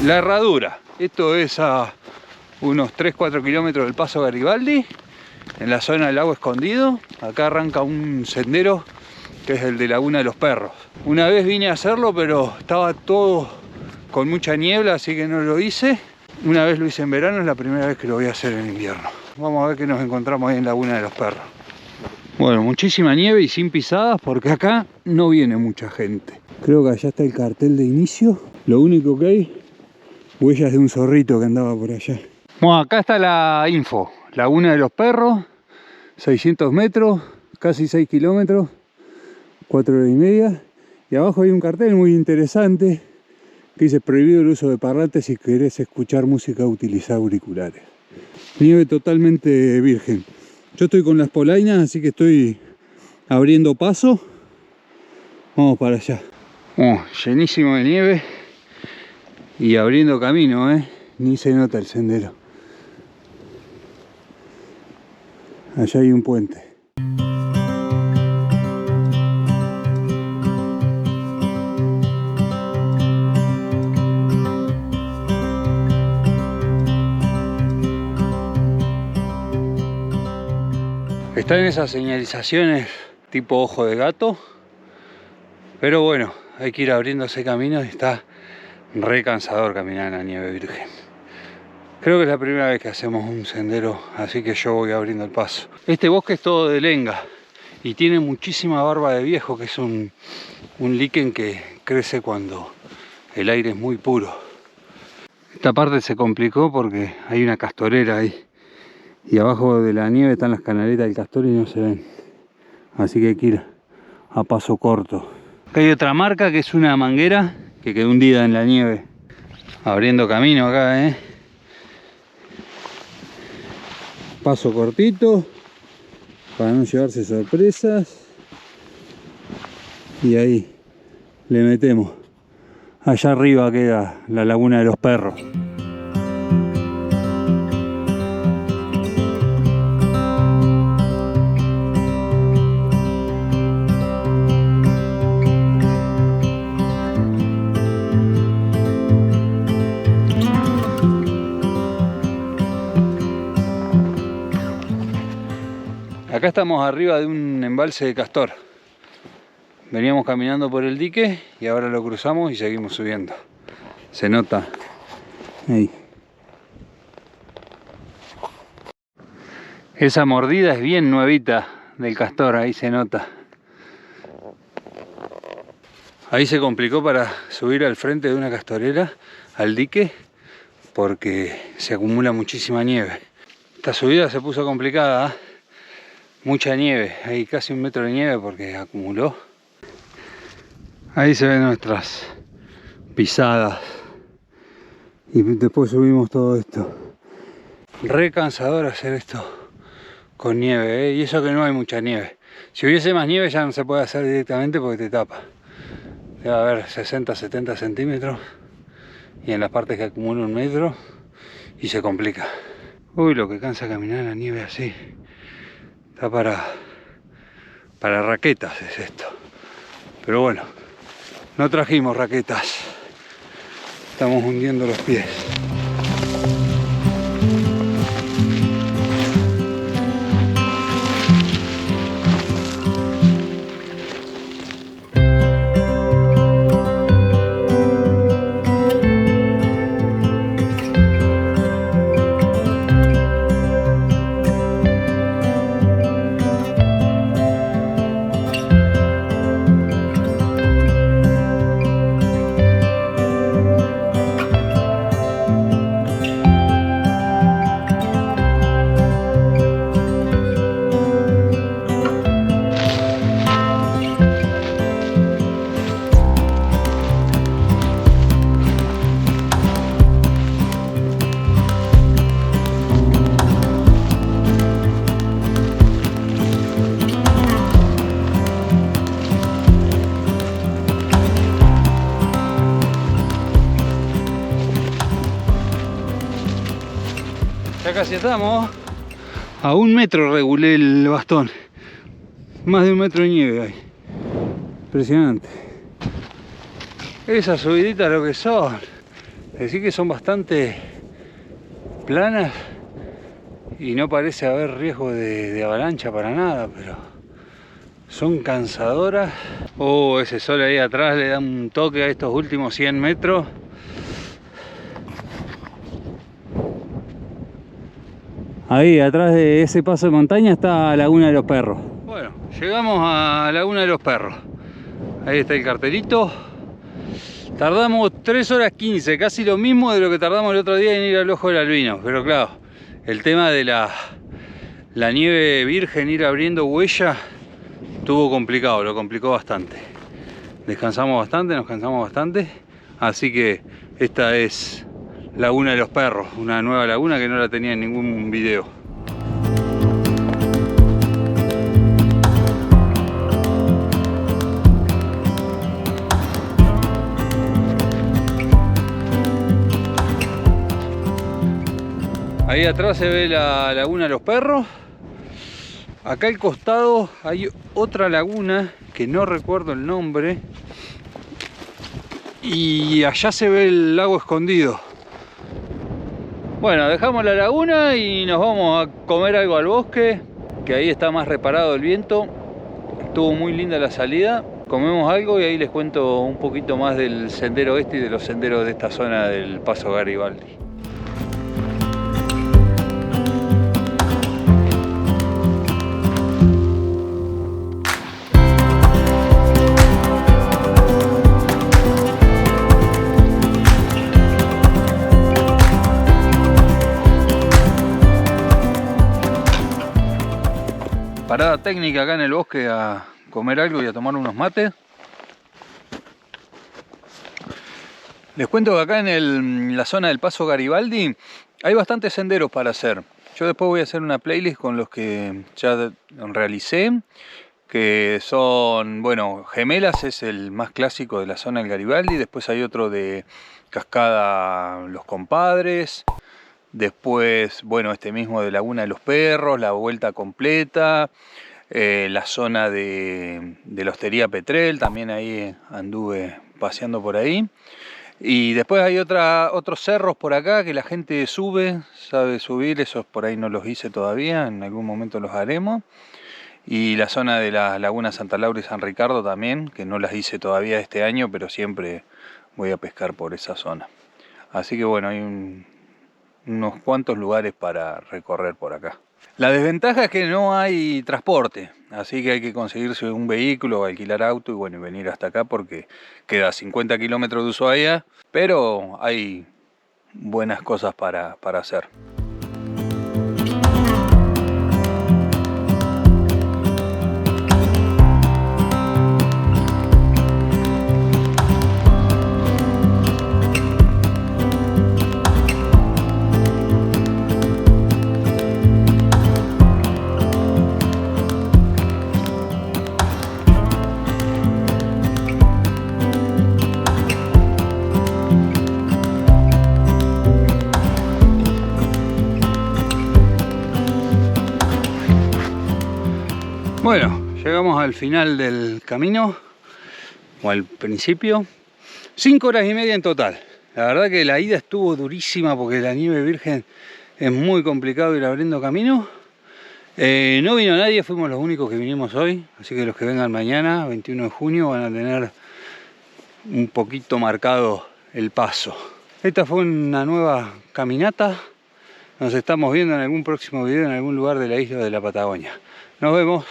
La Herradura. Esto es a unos 3-4 kilómetros del Paso Garibaldi, en la zona del Lago Escondido. Acá arranca un sendero que es el de Laguna de los Perros. Una vez vine a hacerlo, pero estaba todo con mucha niebla, así que no lo hice. Una vez lo hice en verano, es la primera vez que lo voy a hacer en invierno. Vamos a ver qué nos encontramos ahí en Laguna de los Perros. Bueno, muchísima nieve y sin pisadas porque acá no viene mucha gente. Creo que allá está el cartel de inicio. Lo único que hay, huellas de un zorrito que andaba por allá. Bueno, acá está la info. Laguna de los Perros, 600 metros, casi 6 kilómetros, 4 horas y media. Y abajo hay un cartel muy interesante que dice: prohibido el uso de parlantes si querés escuchar música, utiliza auriculares. Nieve totalmente virgen. Yo estoy con las polainas, así que estoy abriendo paso. Vamos para allá. Oh, llenísimo de nieve y abriendo camino, ni se nota el sendero. Allá hay un puente. Están esas señalizaciones tipo ojo de gato, pero bueno, hay que ir abriendo ese camino y está re cansador caminar en la nieve virgen. Creo que es la primera vez que hacemos un sendero, así que yo voy abriendo el paso. Este bosque es todo de lenga y tiene muchísima barba de viejo, que es un líquen que crece cuando el aire es muy puro. Esta parte se complicó porque hay una castorera ahí. Y abajo de la nieve están las canaletas del castor y no se ven. Así que hay que ir a paso corto. Acá hay otra marca que es una manguera que quedó hundida en la nieve. Abriendo camino acá, Paso cortito para no llevarse sorpresas. Y ahí le metemos. Allá arriba queda la Laguna de los Perros. Acá estamos arriba de un embalse de castor. Veníamos caminando por el dique y ahora lo cruzamos y seguimos subiendo. Se nota ahí. Esa mordida es bien nuevita del castor, ahí se nota. Ahí se complicó para subir al frente de una castorera, al dique, porque se acumula muchísima nieve. Esta subida se puso complicada, mucha nieve, hay casi 1 metro de nieve porque acumuló. Ahí se ven nuestras pisadas y después subimos todo esto. Re cansador hacer esto con nieve, y eso que no hay mucha nieve. Si hubiese más nieve ya no se puede hacer directamente porque te tapa. Debe haber 60-70 centímetros y en las partes que acumula 1 metro y se complica. Uy, lo que cansa caminar en la nieve así. Está para raquetas es esto. Pero bueno, no trajimos raquetas. Estamos hundiendo los pies. Ya casi estamos. A 1 metro regulé el bastón. Más de 1 metro de nieve hay. Impresionante. Esas subiditas lo que son. Decir que son bastante planas y no parece haber riesgo de avalancha para nada, pero son cansadoras. Oh, ese sol ahí atrás le da un toque a estos últimos 100 metros. Ahí atrás de ese paso de montaña está Laguna de los Perros. Bueno, llegamos a Laguna de los Perros. Ahí está el cartelito. Tardamos 3 horas 15, casi lo mismo de lo que tardamos el otro día en ir al Ojo del Albino. Pero claro, el tema de la nieve virgen, ir abriendo huella, estuvo complicado, lo complicó bastante. Descansamos bastante, nos cansamos bastante. Así que esta es Laguna de los Perros, una nueva laguna que no la tenía en ningún video. Ahí atrás se ve la Laguna de los Perros. Acá al costado hay otra laguna que no recuerdo el nombre. Y allá se ve el lago escondido. Bueno, dejamos la laguna y nos vamos a comer algo al bosque, que ahí está más reparado el viento. Estuvo muy linda la salida. Comemos algo y ahí les cuento un poquito más del sendero este y de los senderos de esta zona del Paso Garibaldi. Parada técnica acá en el bosque a comer algo y a tomar unos mates. Les cuento que acá en la zona del Paso Garibaldi hay bastantes senderos para hacer. Yo después voy a hacer una playlist con los que ya realicé, que son, bueno, Gemelas es el más clásico de la zona del Garibaldi. Después hay otro de Cascada Los Compadres. Después, bueno, este mismo de Laguna de los Perros, la vuelta completa, la zona de la Hostería Petrel, también ahí anduve paseando por ahí. Y después hay otros cerros por acá que la gente sube, sabe subir, esos por ahí no los hice todavía, en algún momento los haremos. Y la zona de la Laguna Santa Laura y San Ricardo también, que no las hice todavía este año, pero siempre voy a pescar por esa zona. Así que bueno, hay unos cuantos lugares para recorrer por acá. La desventaja es que no hay transporte, así que hay que conseguirse un vehículo o alquilar auto y bueno, y venir hasta acá porque queda 50 kilómetros de Ushuaia, pero hay buenas cosas para hacer. Bueno, llegamos al final del camino, o al principio. 5 horas y media en total. La verdad que la ida estuvo durísima porque la nieve virgen es muy complicado ir abriendo camino. No vino nadie, fuimos los únicos que vinimos hoy, así que los que vengan mañana, 21 de junio, van a tener un poquito marcado el paso. Esta fue una nueva caminata. Nos estamos viendo en algún próximo video en algún lugar de la isla de la Patagonia. Nos vemos.